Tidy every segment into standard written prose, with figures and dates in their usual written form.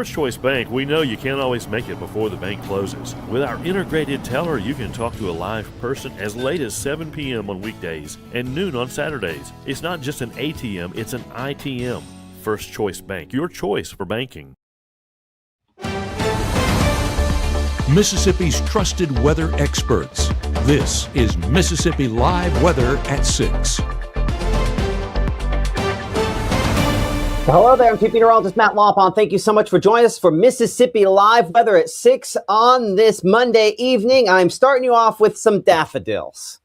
First Choice Bank, we know you can't always make it before the bank closes. With our integrated teller, you can talk to a live person as late as 7 p.m. on weekdays and noon on Saturdays. It's not just an ATM, it's an ITM. First Choice Bank, your choice for banking. Mississippi's trusted weather experts. This is Mississippi Live Weather at 6. Hello there, I'm Chief Meteorologist Matt Lawpon. Thank you so much for joining us for Mississippi Live Weather at 6 on this Monday evening. I'm starting you off with some daffodils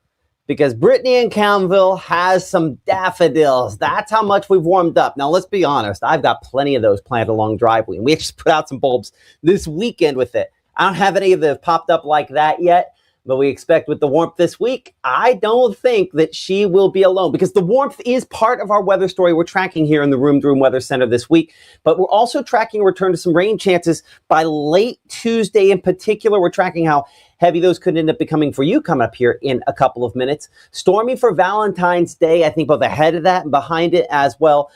because Brittany in Cownville has some daffodils. That's how much we've warmed up. Now, let's be honest. I've got plenty of those planted along driveway, and we actually put out some bulbs this weekend with it. I don't have any of them popped up like that yet. But we expect with the warmth this week, I don't think that she will be alone because the warmth is part of our weather story we're tracking here in the Room to Room Weather Center this week. But we're also tracking a return to some rain chances by late Tuesday in particular. We're tracking how heavy those could end up becoming for you coming up here in a couple of minutes. Stormy for Valentine's Day, I think both ahead of that and behind it as well.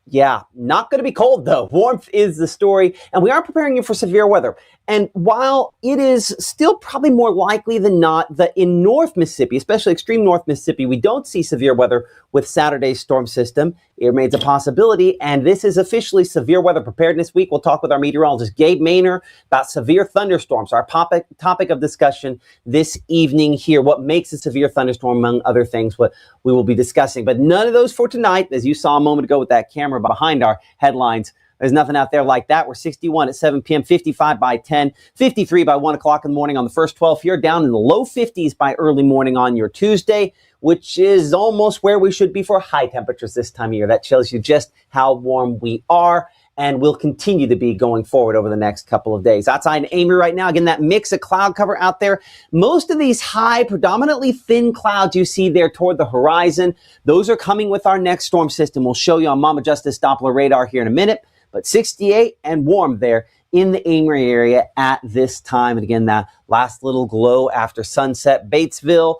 Yeah, not going to be cold, though. Warmth is the story, and we are preparing you for severe weather. And while it is still probably more likely than not that in North Mississippi, especially extreme North Mississippi, we don't see severe weather with Saturday's storm system, it remains a possibility, and this is officially Severe Weather Preparedness Week. We'll talk with our meteorologist, Gabe Maynor, about severe thunderstorms, our topic of discussion this evening here. What makes a severe thunderstorm, among other things, what we will be discussing. But none of those for tonight, as you saw a moment ago with that camera behind our headlines. There's nothing out there like that. We're 61 at 7 p.m., 55 by 10, 53 by 1 o'clock in the morning on the first 12 here, down in the low 50s by early morning on your Tuesday, which is almost where we should be for high temperatures this time of year. That tells you just how warm we are and will continue to be going forward over the next couple of days. Outside in Amory right now, again, that mix of cloud cover out there. Most of these high, predominantly thin clouds you see there toward the horizon, those are coming with our next storm system. We'll show you on Mama Justice Doppler radar here in a minute. But 68 and warm there in the Amory area at this time. And again, that last little glow after sunset. Batesville,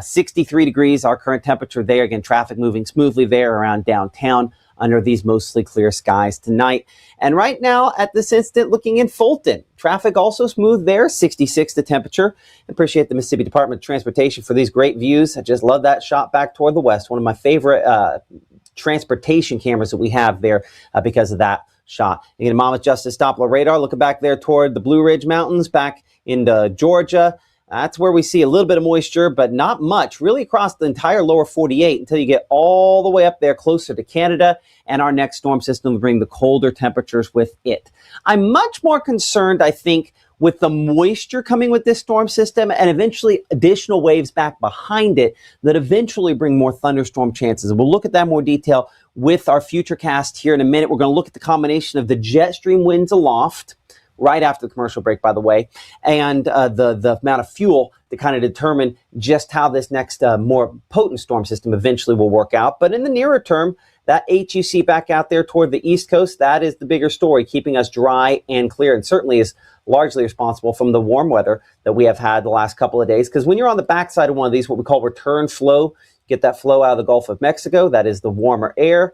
63 degrees, our current temperature there. Again, traffic moving smoothly there around downtown under these mostly clear skies tonight. And right now, at this instant, looking in Fulton, traffic also smooth there, 66 the temperature. Appreciate the Mississippi Department of Transportation for these great views. I just love that shot back toward the west. One of my favorite transportation cameras that we have there because of that shot. Again, Mama Justice Doppler radar, looking back there toward the Blue Ridge Mountains, back into Georgia. That's where we see a little bit of moisture, but not much, really across the entire lower 48 until you get all the way up there closer to Canada, and our next storm system will bring the colder temperatures with it. I'm much more concerned, I think, with the moisture coming with this storm system and eventually additional waves back behind it that eventually bring more thunderstorm chances. And we'll look at that in more detail with our future cast here in a minute. We're going to look at the combination of the jet stream winds aloft, right after the commercial break, by the way, and the amount of fuel to kind of determine just how this next more potent storm system eventually will work out. But in the nearer term, that HUC back out there toward the East Coast, that is the bigger story, keeping us dry and clear, and certainly is largely responsible from the warm weather that we have had the last couple of days. Because when you're on the backside of one of these, what we call return flow, get that flow out of the Gulf of Mexico, that is the warmer air.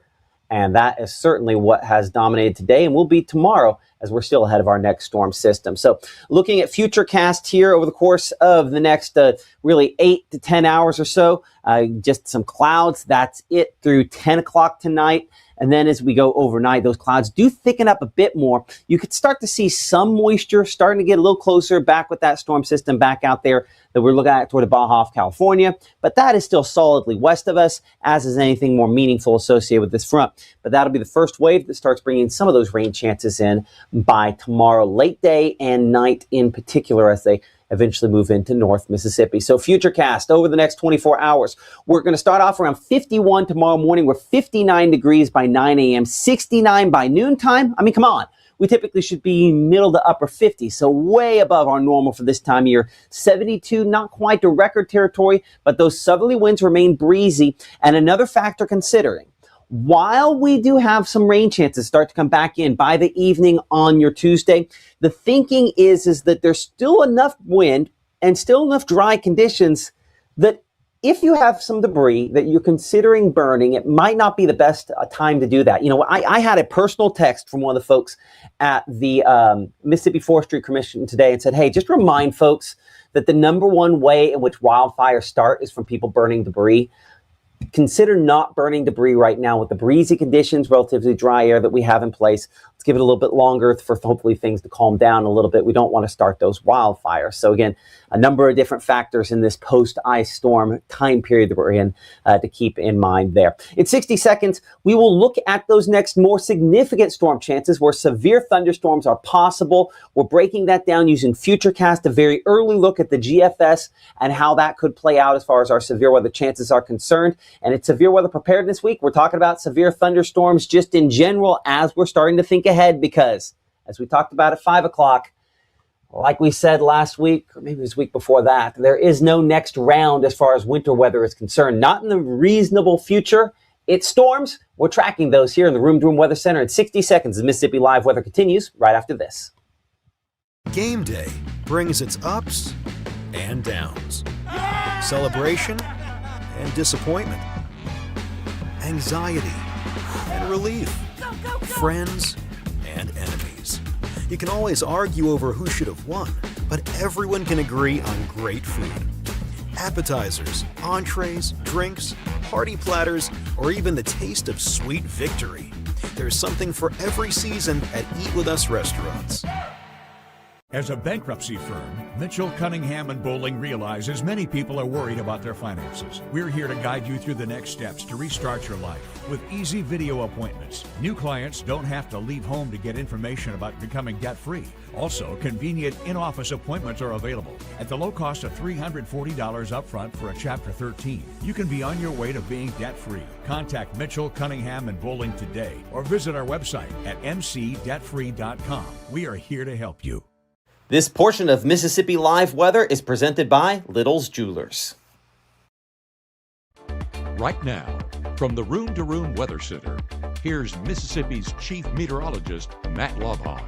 And that is certainly what has dominated today and will be tomorrow as we're still ahead of our next storm system. So looking at future cast here over the course of the next really 8 to 10 hours or so, just some clouds. That's it through 10 o'clock tonight. And then as we go overnight, those clouds do thicken up a bit more. You could start to see some moisture starting to get a little closer back with that storm system back out there that we're looking at toward the Baja of California. But that is still solidly west of us, as is anything more meaningful associated with this front. But that'll be the first wave that starts bringing some of those rain chances in by tomorrow, late day and night in particular, as they eventually move into North Mississippi. So future cast over the next 24 hours. We're going to start off around 51 tomorrow morning. We're 59 degrees by 9 a.m., 69 by noontime. I mean, come on. We typically should be middle to upper 50s, so way above our normal for this time of year. 72, not quite to record territory, but those southerly winds remain breezy. And another factor considering, while we do have some rain chances start to come back in by the evening on your Tuesday, the thinking is that there's still enough wind and still enough dry conditions that if you have some debris that you're considering burning, it might not be the best time to do that. You know, I had a personal text from one of the folks at the Mississippi Forestry Commission today and said, hey, just remind folks that the number one way in which wildfires start is from people burning debris. Consider not burning debris right now with the breezy conditions, relatively dry air that we have in place. Let's give it a little bit longer for hopefully things to calm down a little bit. We don't want to start those wildfires. So again, a number of different factors in this post-ice storm time period that we're in to keep in mind there. In 60 seconds, we will look at those next more significant storm chances where severe thunderstorms are possible. We're breaking that down using Futurecast, a very early look at the GFS and how that could play out as far as our severe weather chances are concerned. And it's Severe Weather Preparedness Week. We're talking about severe thunderstorms just in general as we're starting to think ahead because, as we talked about at 5 o'clock, like we said last week, or maybe it was the week before that, there is no next round as far as winter weather is concerned. Not in the reasonable future. It's storms. We're tracking those here in the Room to Room Weather Center in 60 seconds. The Mississippi Live weather continues right after this. Game day brings its ups and downs. Celebration and disappointment. Anxiety and relief. Friends and enemies. You can always argue over who should have won, but everyone can agree on great food. Appetizers, entrees, drinks, party platters, or even the taste of sweet victory. There's something for every season at Eat With Us restaurants. As a bankruptcy firm, Mitchell, Cunningham & Bowling realizes many people are worried about their finances. We're here to guide you through the next steps to restart your life with easy video appointments. New clients don't have to leave home to get information about becoming debt-free. Also, convenient in-office appointments are available at the low cost of $340 upfront for a Chapter 13. You can be on your way to being debt-free. Contact Mitchell, Cunningham & Bowling today or visit our website at mcdebtfree.com. We are here to help you. This portion of Mississippi Live Weather is presented by Little's Jewelers. Right now, from the Room to Room Weather Center, here's Mississippi's Chief Meteorologist, Matt Lovhawn.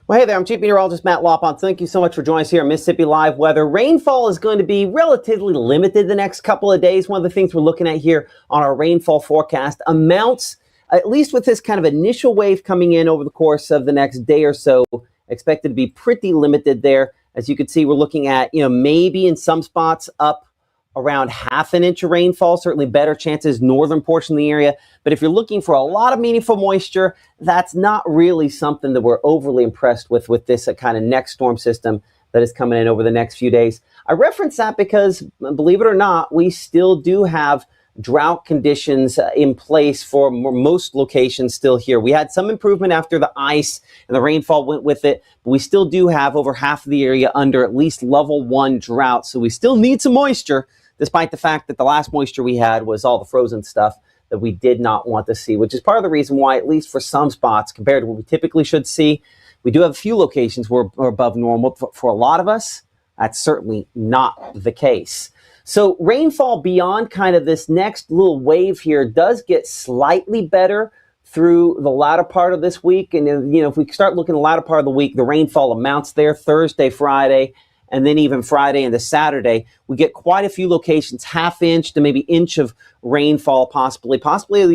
Well, hey there, I'm Chief Meteorologist Matt Lopon. Thank you so much for joining us here on Mississippi Live Weather. Rainfall is going to be relatively limited the next couple of days. One of the things we're looking at here on our rainfall forecast, amounts, at least with this kind of initial wave coming in over the course of the next day or so, expected to be pretty limited there. As you can see, we're looking at, maybe in some spots up around half an inch of rainfall, certainly better chances northern portion of the area. But if you're looking for a lot of meaningful moisture, that's not really something that we're overly impressed with this kind of next storm system that is coming in over the next few days. I reference that because, believe it or not, we still do have drought conditions in place for most locations still here. We had some improvement after the ice and the rainfall went with it, but we still do have over half of the area under at least level 1 drought. So we still need some moisture, despite the fact that the last moisture we had was all the frozen stuff that we did not want to see, which is part of the reason why, at least for some spots, compared to what we typically should see, we do have a few locations where we're above normal. For a lot of us, that's certainly not the case. So rainfall beyond kind of this next little wave here does get slightly better through the latter part of this week. And, if we start looking at the latter part of the week, the rainfall amounts there Thursday, Friday, and then even Friday into Saturday, we get quite a few locations, half inch to maybe inch of rainfall, possibly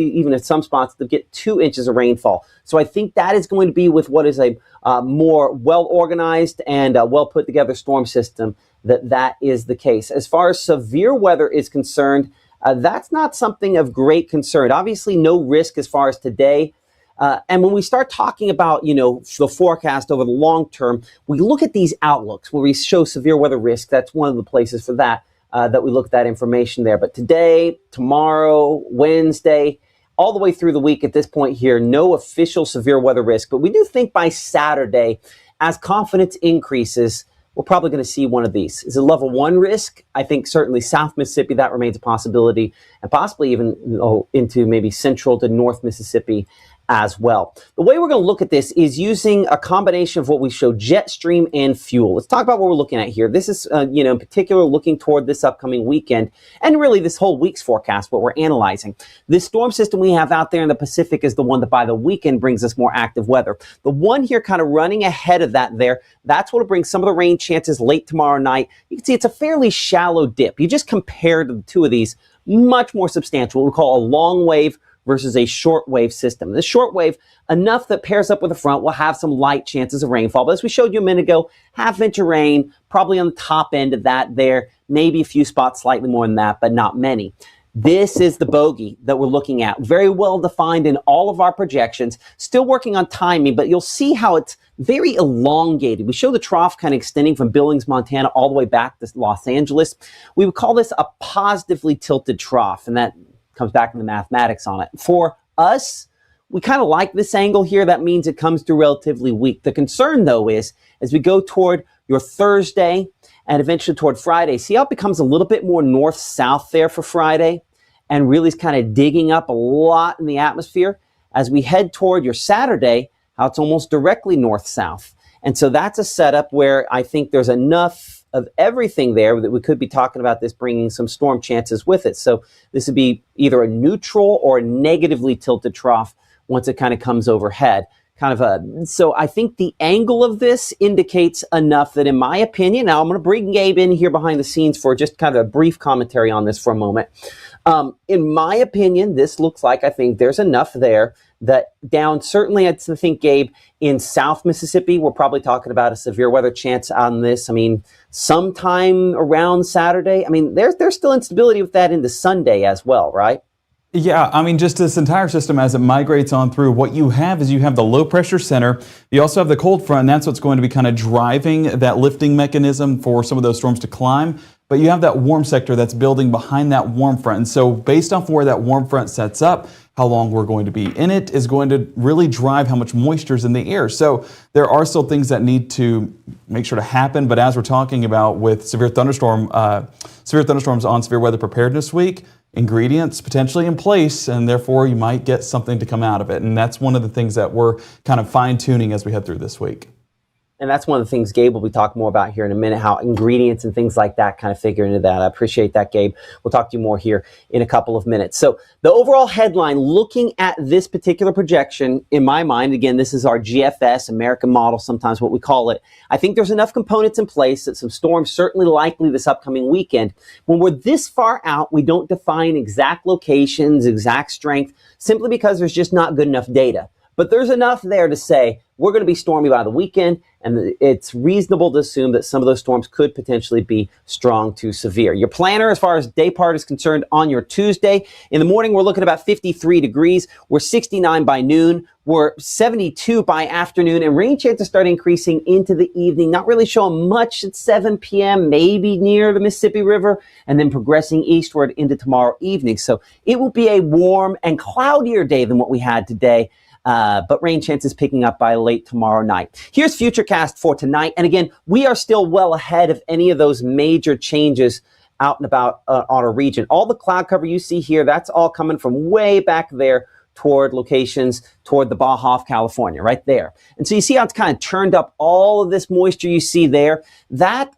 even in some spots to get 2 inches of rainfall. So I think that is going to be with what is a more well-organized and well put together storm system that is the case. As far as severe weather is concerned, that's not something of great concern. Obviously, no risk as far as today. And when we start talking about, the forecast over the long term, we look at these outlooks where we show severe weather risk. That's one of the places for that we look at that information there. But today, tomorrow, Wednesday, all the way through the week at this point here, no official severe weather risk. But we do think by Saturday, as confidence increases, we're probably going to see one of these. Is it level 1 risk? I think certainly South Mississippi, that remains a possibility, and possibly even into maybe central to North Mississippi as well. The way we're going to look at this is using a combination of what we show, jet stream and fuel. Let's talk about what we're looking at here. This is, in particular, looking toward this upcoming weekend and really this whole week's forecast, what we're analyzing. This storm system we have out there in the Pacific is the one that by the weekend brings us more active weather. The one here kind of running ahead of that there, that's what will bring some of the rain chances late tomorrow night. You can see it's a fairly shallow dip. You just compare the two of these, much more substantial, what we call a long wave versus a short wave system. The short wave, enough that pairs up with the front, will have some light chances of rainfall. But as we showed you a minute ago, half-inch of rain, probably on the top end of that there, maybe a few spots slightly more than that, but not many. This is the bogey that we're looking at. Very well defined in all of our projections. Still working on timing, but you'll see how it's very elongated. We show the trough kind of extending from Billings, Montana, all the way back to Los Angeles. We would call this a positively tilted trough, and that comes back to the mathematics on it. For us, we kind of like this angle here. That means it comes through relatively weak. The concern, though, is as we go toward your Thursday and eventually toward Friday, see how it becomes a little bit more north-south there for Friday and really is kind of digging up a lot in the atmosphere. As we head toward your Saturday, how it's almost directly north-south. And so that's a setup where I think there's enough of everything there that we could be talking about this bringing some storm chances with it. So this would be either a neutral or a negatively tilted trough once it kind of comes overhead. So I think the angle of this indicates enough that, in my opinion, now I'm going to bring Gabe in here behind the scenes for just kind of a brief commentary on this for a moment. In my opinion, this looks like, I think there's enough there that down, certainly I think, Gabe, in South Mississippi, we're probably talking about a severe weather chance on this. I mean, sometime around Saturday. I mean, there's still instability with that into Sunday as well, right? Yeah, I mean, just this entire system as it migrates on through, what you have is you have the low pressure center. You also have the cold front, and that's what's going to be kind of driving that lifting mechanism for some of those storms to climb. But you have that warm sector that's building behind that warm front. And so based off where that warm front sets up, how long we're going to be in it is going to really drive how much moisture is in the air. So there are still things that need to make sure to happen. But as we're talking about with severe thunderstorms on Severe Weather Preparedness Week, ingredients potentially in place, and therefore you might get something to come out of it. And that's one of the things that we're kind of fine-tuning as we head through this week. And that's one of the things Gabe will be talking more about here in a minute, how ingredients and things like that kind of figure into that. I appreciate that, Gabe. We'll talk to you more here in a couple of minutes. So the overall headline, looking at this particular projection, in my mind, again, this is our GFS, American model, sometimes what we call it. I think there's enough components in place that some storms certainly likely this upcoming weekend. When we're this far out, we don't define exact locations, exact strength, simply because there's just not good enough data. But there's enough there to say we're going to be stormy by the weekend, and it's reasonable to assume that some of those storms could potentially be strong to severe. Your planner, as far as day part is concerned, on your Tuesday, in the morning, we're looking at about 53 degrees. We're 69 by noon. We're 72 by afternoon, and rain chances start increasing into the evening, not really showing much at 7 p.m., maybe near the Mississippi River, and then progressing eastward into tomorrow evening. So it will be a warm and cloudier day than what we had today. But rain chances picking up by late tomorrow night. Here's Futurecast for tonight. And again, we are still well ahead of any of those major changes out and about on our region. All the cloud cover you see here, that's all coming from way back there toward locations toward the Baja of California, right there. And so you see how it's kind of turned up all of this moisture you see there. That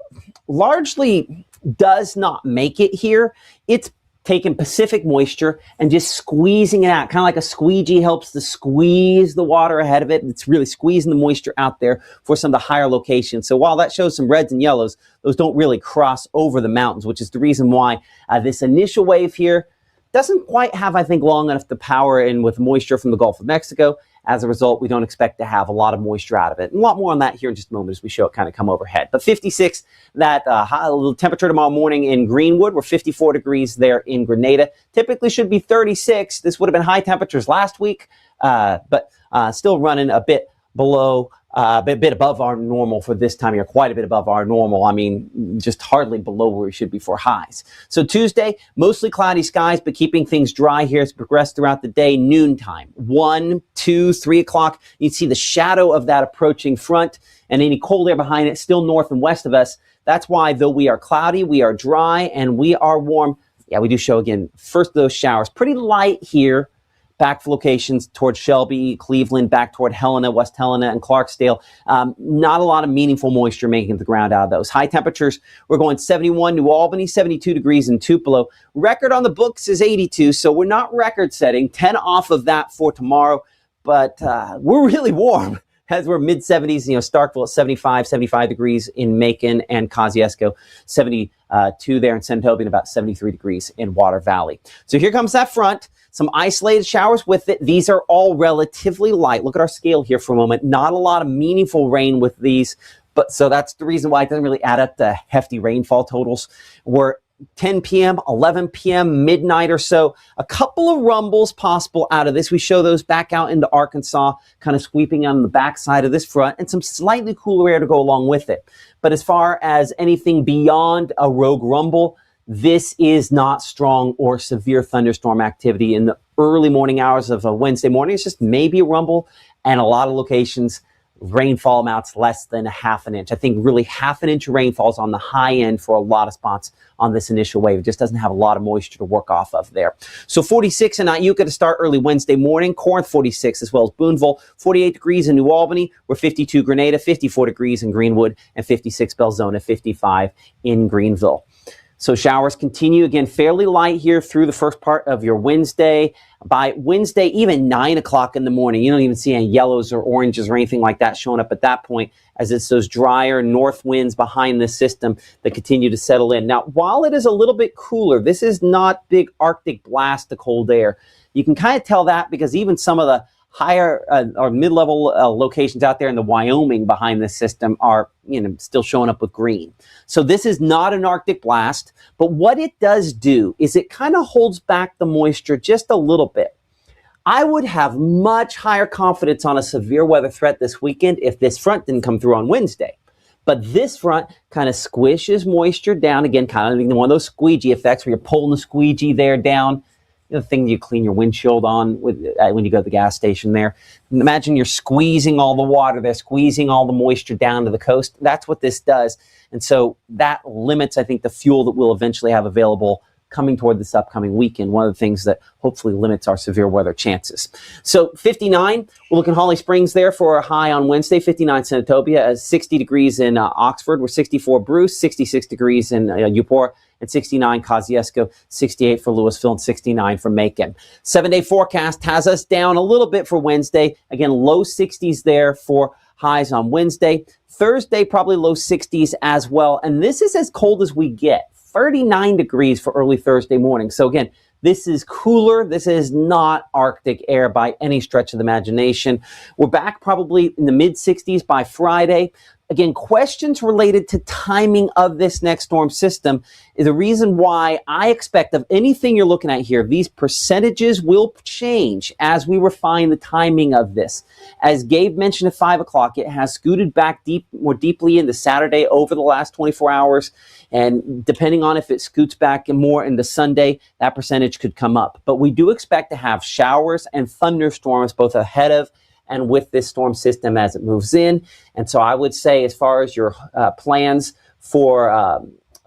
largely does not make it here. It's taking Pacific moisture and just squeezing it out, kind of like a squeegee helps to squeeze the water ahead of it. It's really squeezing the moisture out there for some of the higher locations. So while that shows some reds and yellows, those don't really cross over the mountains, which is the reason why this initial wave here doesn't quite have, I think, long enough to power in with moisture from the Gulf of Mexico. As a result, we don't expect to have a lot of moisture out of it. And a lot more on that here in just a moment as we show it kind of come overhead. But 56, that high little temperature tomorrow morning in Greenwood. We're 54 degrees there in Grenada. Typically should be 36. This would have been high temperatures last week, but still running a bit below, a bit above our normal for this time of year, quite a bit above our normal. I mean, just hardly below where we should be for highs. So Tuesday, mostly cloudy skies, but keeping things dry here as we progress throughout the day. Noontime, 1, 2, 3 o'clock. You can see the shadow of that approaching front and any cold air behind it still north and west of us. That's why, though we are cloudy, we are dry, and we are warm. Yeah, we do show again, first of those showers. Pretty light here back locations towards Shelby, Cleveland, back toward Helena, West Helena, and Clarksdale. Not a lot of meaningful moisture making the ground out of those. High temperatures, we're going 71 New Albany, 72 degrees in Tupelo. Record on the books is 82, so we're not record setting. 10 off of that for tomorrow, but we're really warm. As we're mid-70s, Starkville at 75 degrees in Macon, and Kosciuszko 72 there in Senatobia, and about 73 degrees in Water Valley. So here comes that front. Some isolated showers with it. These are all relatively light. Look at our scale here for a moment. Not a lot of meaningful rain with these, but so that's the reason why it doesn't really add up to hefty rainfall totals. We're 10 p.m., 11 p.m., midnight or so. A couple of rumbles possible out of this. We show those back out into Arkansas, kind of sweeping on the backside of this front, and some slightly cooler air to go along with it. But as far as anything beyond a rogue rumble, this is not strong or severe thunderstorm activity in the early morning hours of a Wednesday morning. It's just maybe a rumble, and a lot of locations rainfall amounts less than a half an inch. I think really half an inch of rainfall is on the high end for a lot of spots on this initial wave. It just doesn't have a lot of moisture to work off of there. So 46 in Iuka to start early Wednesday morning. Corinth 46 as well as Boonville. 48 degrees in New Albany. We're 52 Grenada, 54 degrees in Greenwood, and 56 Belzona, 55 in Greenville. So showers continue, again, fairly light here through the first part of your Wednesday. By Wednesday, even 9 o'clock in the morning, you don't even see any yellows or oranges or anything like that showing up at that point, as it's those drier north winds behind this system that continue to settle in. Now, while it is a little bit cooler, this is not big Arctic blast of cold air. You can kind of tell that because even some of the higher or mid-level locations out there in the Wyoming behind this system are, still showing up with green. So this is not an Arctic blast, but what it does do is it kind of holds back the moisture just a little bit. I would have much higher confidence on a severe weather threat this weekend if this front didn't come through on Wednesday. But this front kind of squishes moisture down, again, kind of one of those squeegee effects where you're pulling the squeegee there down. The thing you clean your windshield on with when you go to the gas station there. Imagine you're squeezing all the water there, squeezing all the moisture down to the coast. That's what this does. And so that limits, I think, the fuel that we'll eventually have available coming toward this upcoming weekend. One of the things that hopefully limits our severe weather chances. So 59, we'll look in Holly Springs there for a high on Wednesday, 59 Senatobia, 60 degrees in Oxford. We're 64 Bruce, 66 degrees in Eupora, and 69 Kosciuszko, 68 for Louisville, and 69 for Macon. 7-day forecast has us down a little bit for Wednesday. Again, low 60s there for highs on Wednesday. Thursday, probably low 60s as well. And this is as cold as we get. 39 degrees for early Thursday morning. So again, this is cooler. This is not Arctic air by any stretch of the imagination. We're back probably in the mid 60s by Friday. Again, questions related to timing of this next storm system is the reason why I expect of anything you're looking at here, these percentages will change as we refine the timing of this. As Gabe mentioned at 5 o'clock, it has scooted back more deeply into Saturday over the last 24 hours. And depending on if it scoots back more into Sunday, that percentage could come up. But we do expect to have showers and thunderstorms both ahead of and with this storm system as it moves in. And so I would say, as far as your plans for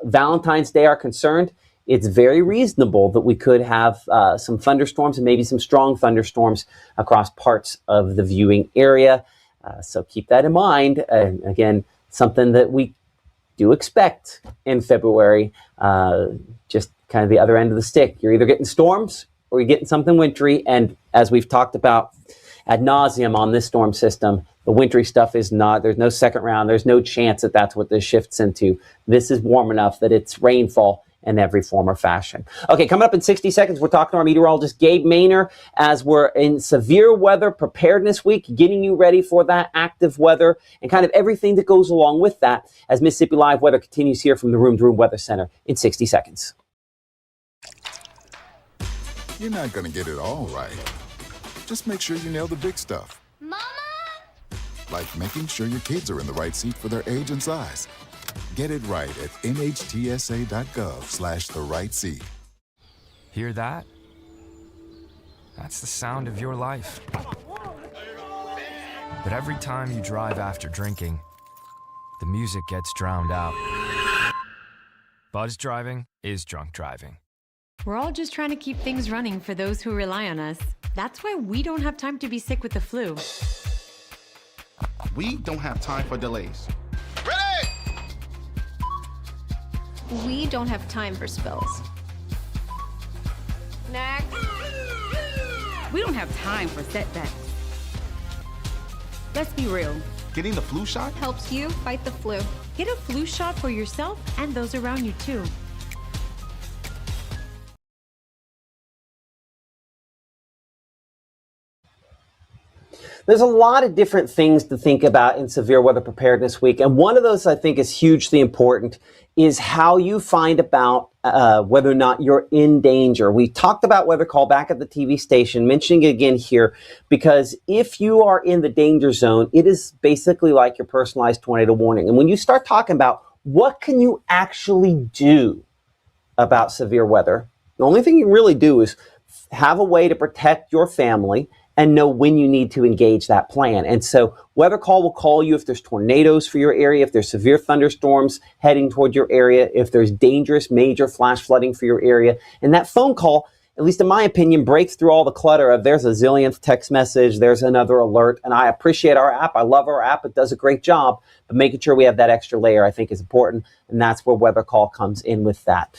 Valentine's Day are concerned, it's very reasonable that we could have some thunderstorms and maybe some strong thunderstorms across parts of the viewing area. So keep that in mind. Again, something that we do expect in February, just kind of the other end of the stick. You're either getting storms or you're getting something wintry. And as we've talked about ad nauseum on this storm system, the wintry stuff is not, there's no second round. There's no chance that that's what this shifts into. This is warm enough that it's rainfall in every form or fashion. Okay, coming up in 60 seconds, we're talking to our meteorologist, Gabe Maynor, as we're in severe weather preparedness week, getting you ready for that active weather and kind of everything that goes along with that as Mississippi Live Weather continues here from the Room to Room Weather Center in 60 seconds. You're not going to get it all right. Just make sure you nail the big stuff. Mama! Like making sure your kids are in the right seat for their age and size. Get it right at nhtsa.gov/the right seat. Hear that? That's the sound of your life. But every time you drive after drinking, the music gets drowned out. Buzz driving is drunk driving. We're all just trying to keep things running for those who rely on us. That's why we don't have time to be sick with the flu. We don't have time for delays. We don't have time for spills. Next. We don't have time for setbacks. Let's be real. Getting the flu shot helps you fight the flu. Get a flu shot for yourself and those around you too. There's a lot of different things to think about in Severe Weather Preparedness Week, and one of those I think is hugely important is how you find about whether or not you're in danger. We talked about Weather Call back at the TV station, mentioning it again here, because if you are in the danger zone, it is basically like your personalized tornado warning. And when you start talking about what can you actually do about severe weather, the only thing you really do is have a way to protect your family and know when you need to engage that plan. And so Weather Call will call you if there's tornadoes for your area, if there's severe thunderstorms heading toward your area, if there's dangerous major flash flooding for your area. And that phone call, at least in my opinion, breaks through all the clutter of there's a zillionth text message, there's another alert. And I appreciate our app. I love our app. It does a great job. But making sure we have that extra layer, I think, is important. And that's where Weather Call comes in with that.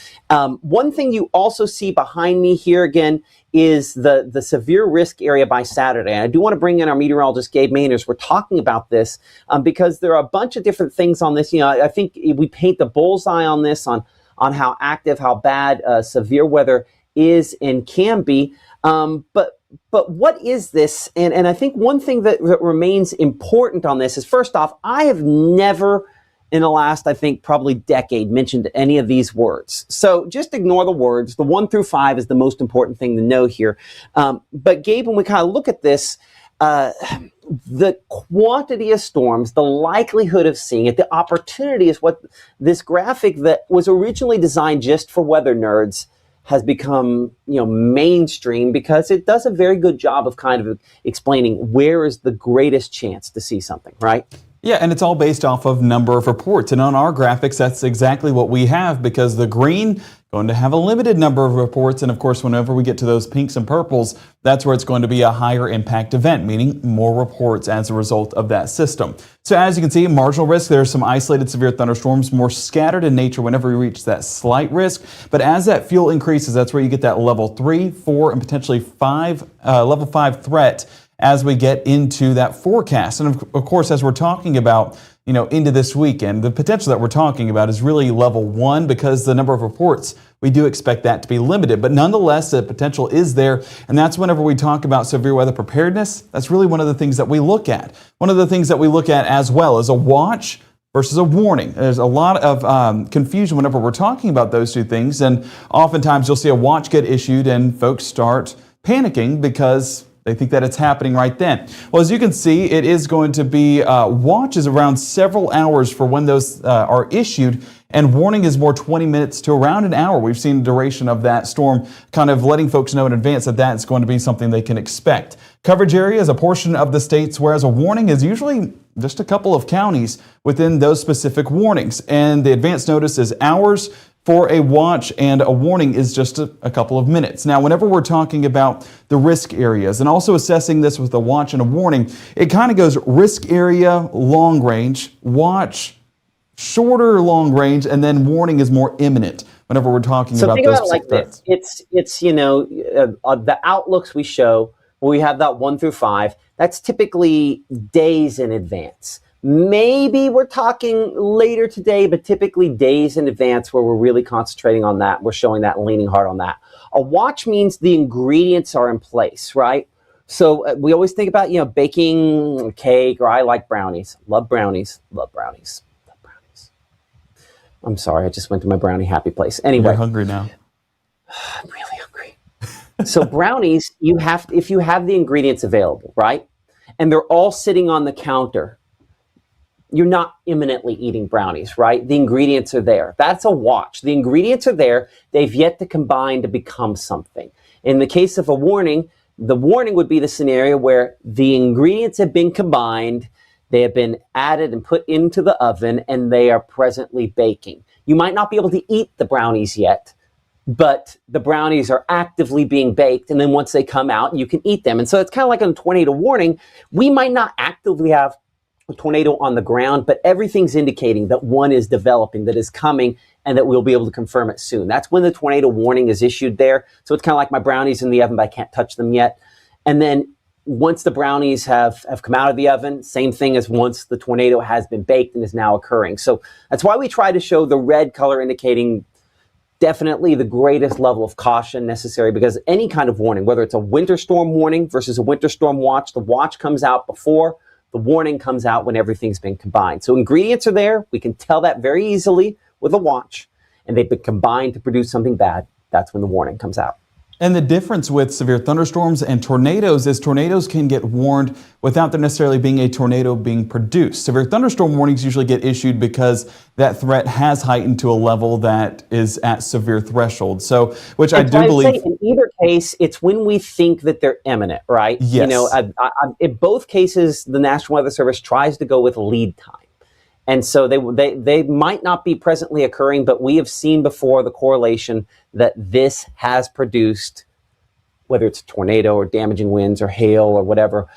One thing you also see behind me here again is the severe risk area by Saturday. And I do want to bring in our meteorologist, Gabe Mainers. We're talking about this because there are a bunch of different things on this. You know, I think we paint the bullseye on this, on how active, how bad severe weather is and can be. But what is this? And I think one thing that remains important on this is, first off, I have never in the last, I think, probably decade mentioned any of these words. So just ignore the words. The 1 through 5 is the most important thing to know here. But Gabe, when we kind of look at this, the quantity of storms, the likelihood of seeing it, the opportunity is what this graphic that was originally designed just for weather nerds has become, mainstream, because it does a very good job of kind of explaining where is the greatest chance to see something, right? Yeah, and it's all based off of number of reports. And on our graphics, that's exactly what we have, because the green going to have a limited number of reports. And of course, whenever we get to those pinks and purples, that's where it's going to be a higher impact event, meaning more reports as a result of that system. So as you can see, marginal risk, there's some isolated severe thunderstorms, more scattered in nature whenever we reach that slight risk. But as that fuel increases, that's where you get that level 3, 4, and potentially level 5 threat as we get into that forecast. And of course, as we're talking about, into this weekend, the potential that we're talking about is really level 1, because the number of reports, we do expect that to be limited. But nonetheless, the potential is there. And that's whenever we talk about severe weather preparedness, that's really one of the things that we look at. One of the things that we look at as well is a watch versus a warning. There's a lot of confusion whenever we're talking about those two things. And oftentimes you'll see a watch get issued and folks start panicking because they think that it's happening right then. Well, as you can see, it is going to be watches around several hours for when those are issued, and warning is more 20 minutes to around an hour. We've seen the duration of that storm, kind of letting folks know in advance that that's going to be something they can expect. Coverage area is a portion of the states, whereas a warning is usually just a couple of counties within those specific warnings. And the advance notice is hours for a watch, and a warning is just a couple of minutes. Now, whenever we're talking about the risk areas and also assessing this with a watch and a warning, it kind of goes risk area, long range, watch, shorter long range, and then warning is more imminent whenever we're talking about those specific threats. It's the outlooks we show, where we have that 1 through 5, that's typically days in advance. Maybe we're talking later today, but typically days in advance where we're really concentrating on that. We're showing that and leaning hard on that. A watch means the ingredients are in place, right? So we always think about, baking cake, or I like brownies. Love brownies. Love brownies. Love brownies. I'm sorry, I just went to my brownie happy place. Anyway. You're hungry now. I'm really hungry. So brownies, if you have the ingredients available, right? And they're all sitting on the counter, you're not imminently eating brownies, right? The ingredients are there. That's a watch. The ingredients are there. They've yet to combine to become something. In the case of a warning, the warning would be the scenario where the ingredients have been combined, they have been added and put into the oven, and they are presently baking. You might not be able to eat the brownies yet, but the brownies are actively being baked, and then once they come out, you can eat them. And so it's kind of like a tornado warning. We might not actively have a tornado on the ground, but everything's indicating that one is developing, that is coming, and that we'll be able to confirm it soon. That's when the tornado warning is issued there. So it's kind of like my brownies in the oven, but I can't touch them yet. And then once the brownies have come out of the oven, same thing as once the tornado has been baked and is now occurring. So that's why we try to show the red color indicating definitely the greatest level of caution necessary, because any kind of warning, whether it's a winter storm warning versus a winter storm watch, the watch comes out before, the warning comes out when everything's been combined. So ingredients are there. We can tell that very easily with a watch, and they've been combined to produce something bad. That's when the warning comes out. And the difference with severe thunderstorms and tornadoes is tornadoes can get warned without there necessarily being a tornado being produced. Severe thunderstorm warnings usually get issued because that threat has heightened to a level that is at severe threshold. So, which I do believe in either case, it's when we think that they're imminent, right? Yes. You know, in both cases, the National Weather Service tries to go with lead time. And so they might not be presently occurring, but we have seen before the correlation that this has produced, whether it's a tornado or damaging winds or hail or whatever,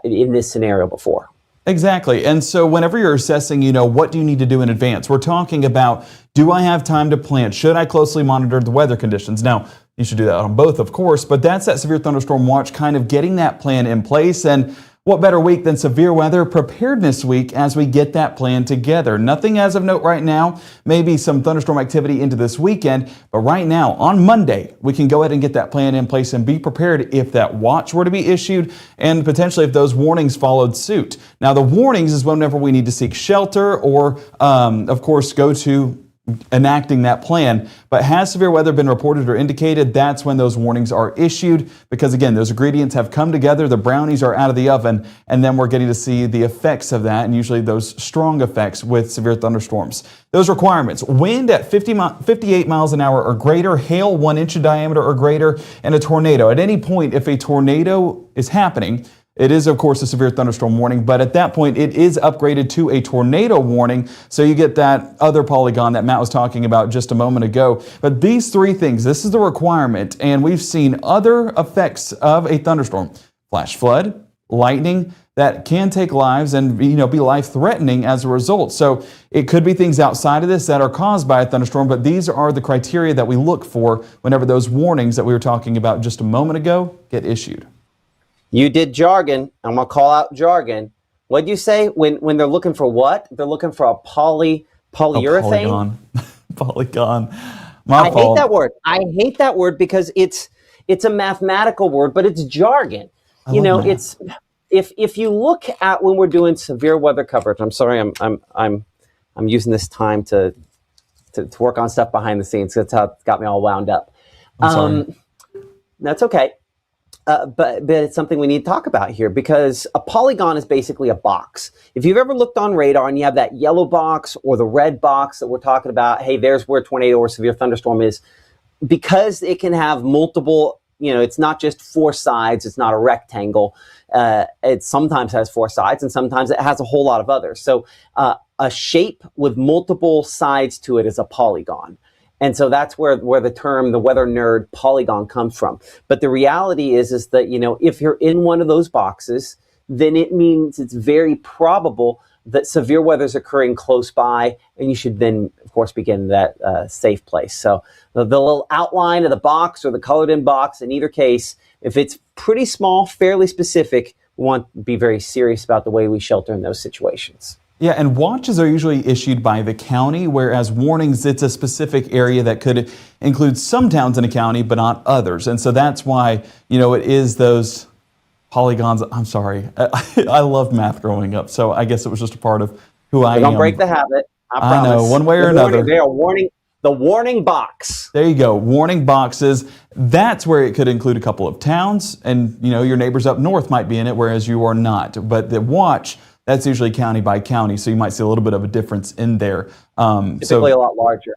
in this scenario before. Exactly. And so whenever you're assessing, what do you need to do in advance? We're talking about, do I have time to plan? Should I closely monitor the weather conditions? Now, you should do that on both, of course, but that's that severe thunderstorm watch, kind of getting that plan in place. And what better week than Severe Weather Preparedness Week as we get that plan together? Nothing as of note right now, maybe some thunderstorm activity into this weekend, but right now, on Monday, we can go ahead and get that plan in place and be prepared if that watch were to be issued and potentially if those warnings followed suit. Now, the warnings is whenever we need to seek shelter or, of course, go to enacting that plan. But has severe weather been reported or indicated, that's when those warnings are issued, because again, those ingredients have come together, the brownies are out of the oven, and then we're getting to see the effects of that, and usually those strong effects with severe thunderstorms. Those requirements: wind at 58 miles an hour or greater, hail 1 inch in diameter or greater, and a tornado. At any point, if a tornado is happening, it is, of course, a severe thunderstorm warning, but at that point, it is upgraded to a tornado warning, so you get that other polygon that Matt was talking about just a moment ago. But these three things, this is the requirement, and we've seen other effects of a thunderstorm: flash flood, lightning, that can take lives and be life-threatening as a result. So it could be things outside of this that are caused by a thunderstorm, but these are the criteria that we look for whenever those warnings that we were talking about just a moment ago get issued. You did jargon. I'm going to call out jargon. What did you say? When they're looking for what? They're looking for a polyurethane? Polygon. I hate that word. I hate that word because it's a mathematical word, but it's jargon. It's if you look at when we're doing severe weather coverage. I'm sorry, I'm using this time to work on stuff behind the scenes. That's how it's got me all wound up. I'm sorry. That's okay. But it's something we need to talk about here, because a polygon is basically a box. If you've ever looked on radar and you have that yellow box or the red box that we're talking about, hey, there's where a tornado or severe thunderstorm is, because it can have multiple, it's not just four sides, it's not a rectangle. It sometimes has four sides and sometimes it has a whole lot of others. So a shape with multiple sides to it is a polygon. And so that's where the term, the weather nerd, polygon comes from. But the reality is that, if you're in one of those boxes, then it means it's very probable that severe weather is occurring close by, and you should then, of course, begin that safe place. So the little outline of the box or the colored in box, in either case, if it's pretty small, fairly specific, we want to be very serious about the way we shelter in those situations. Yeah, and watches are usually issued by the county, whereas warnings, it's a specific area that could include some towns in a county, but not others. And so that's why, it is those polygons. I'm sorry. I loved math growing up, so I guess it was just a part of who I am. Don't break the habit. I promise. I know, one way or another. They are warning. The warning box. There you go, warning boxes. That's where it could include a couple of towns, and your neighbors up north might be in it, whereas you are not. But the watch, that's usually county by county, so you might see a little bit of a difference in there. Typically a lot larger.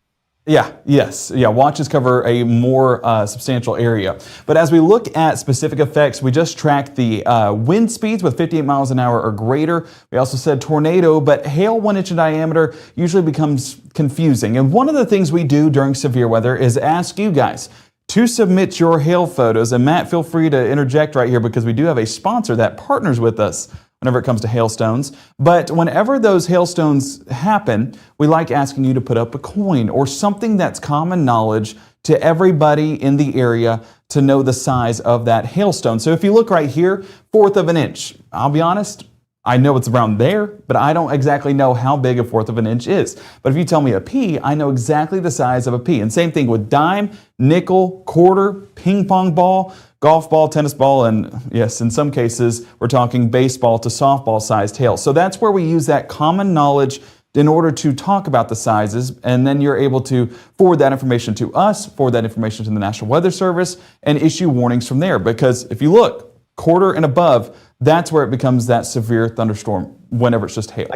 Watches cover a more substantial area. But as we look at specific effects, we just tracked the wind speeds with 58 miles an hour or greater. We also said tornado, but hail 1 inch in diameter usually becomes confusing. And one of the things we do during severe weather is ask you guys to submit your hail photos. And Matt, feel free to interject right here because we do have a sponsor that partners with us whenever it comes to hailstones. But whenever those hailstones happen, we like asking you to put up a coin or something that's common knowledge to everybody in the area to know the size of that hailstone. So if you look right here, 1/4 of an inch. I'll be honest, I know it's around there, but I don't exactly know how big 1/4 of an inch is. But if you tell me a pea, I know exactly the size of a pea. And same thing with dime, nickel, quarter, ping pong ball, golf ball, tennis ball, and yes, in some cases, we're talking baseball to softball sized hail. So that's where we use that common knowledge in order to talk about the sizes, and then you're able to forward that information to us, forward that information to the National Weather Service, and issue warnings from there. Because if you look, 1/4 and above, that's where it becomes that severe thunderstorm whenever it's just hail.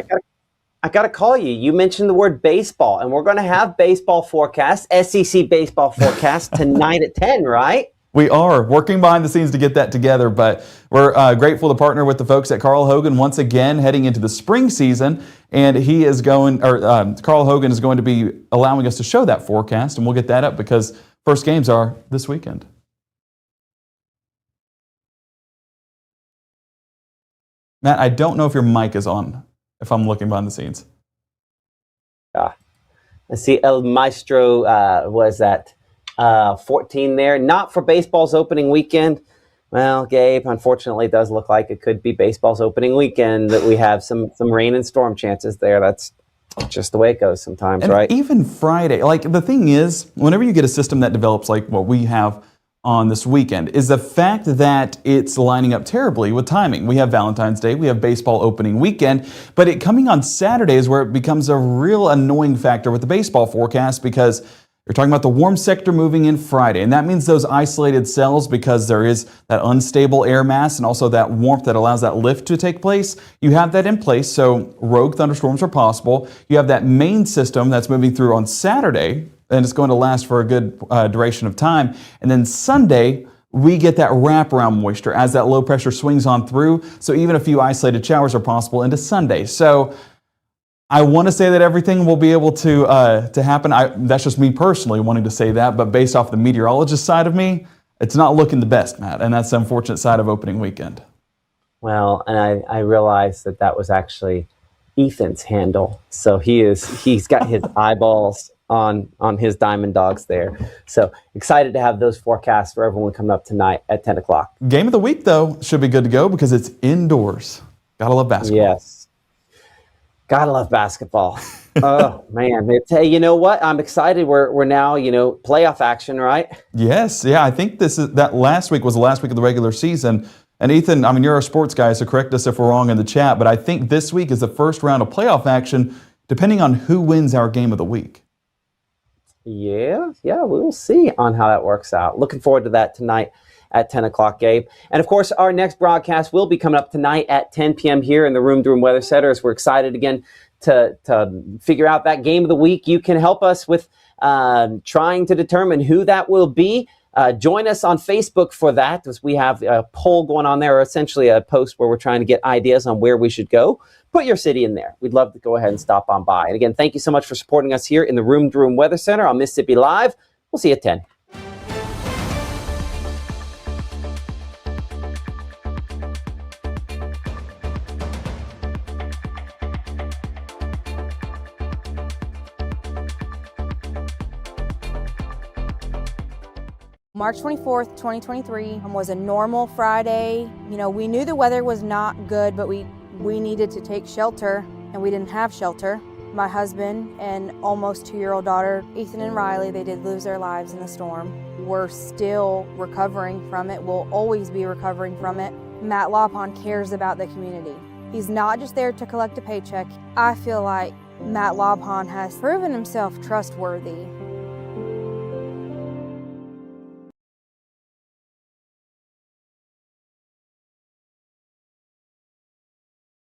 I got to call you. You mentioned the word baseball, and we're going to have baseball forecast, SEC baseball forecast tonight at 10, right? We are working behind the scenes to get that together, but we're grateful to partner with the folks at Carl Hogan once again heading into the spring season, and Carl Hogan is going to be allowing us to show that forecast, and we'll get that up because first games are this weekend. Matt, I don't know if your mic is on, if I'm looking behind the scenes. I see El Maestro was at 14 there. Not for baseball's opening weekend. Well, Gabe, unfortunately, it does look like it could be baseball's opening weekend, that we have some rain and storm chances there. That's just the way it goes sometimes, and right? Even Friday. Like, the thing is, whenever you get a system that develops like what we have on this weekend, is the fact that it's lining up terribly with timing. We have Valentine's Day, we have baseball opening weekend, but it coming on Saturday is where it becomes a real annoying factor with the baseball forecast, because you're talking about the warm sector moving in Friday, and that means those isolated cells, because there is that unstable air mass and also that warmth that allows that lift to take place. You have that in place, so rogue thunderstorms are possible. You have that main system that's moving through on Saturday, and it's going to last for a good duration of time. And then Sunday, we get that wraparound moisture as that low pressure swings on through, so even a few isolated showers are possible into Sunday. So I want to say that everything will be able to happen. That's just me personally wanting to say that, but based off the meteorologist side of me, it's not looking the best, Matt, and that's the unfortunate side of opening weekend. Well, and I realized that was actually Ethan's handle, so he's got his eyeballs on his Diamond Dogs there. So excited to have those forecasts for everyone coming up tonight at 10 o'clock. Game of the week, though, should be good to go because it's indoors. Gotta love basketball. Yes. Gotta love basketball. Oh, man. Hey, you know what? I'm excited. We're now, playoff action, right? Yes. Yeah, I think that last week was the last week of the regular season. And Ethan, I mean, you're a sports guy, so correct us if we're wrong in the chat, but I think this week is the first round of playoff action, depending on who wins our game of the week. Yeah, we'll see on how that works out. Looking forward to that tonight at 10 o'clock, Gabe. And of course, our next broadcast will be coming up tonight at 10 p.m. here in the Room to Room Weather Center, as we're excited again to figure out that game of the week. You can help us with trying to determine who that will be. Join us on Facebook for that, as we have a poll going on there, or essentially a post where we're trying to get ideas on where we should go. Put your city in there. We'd love to go ahead and stop on by. And again, thank you so much for supporting us here in the Room to Room Weather Center on Mississippi Live. We'll see you at 10. March 24th, 2023 was a normal Friday. We knew the weather was not good, but we needed to take shelter, and we didn't have shelter. My husband and almost 2-year-old daughter, Ethan and Riley, they did lose their lives in the storm. We're still recovering from it. We'll always be recovering from it. Matt LawPon cares about the community. He's not just there to collect a paycheck. I feel like Matt LawPon has proven himself trustworthy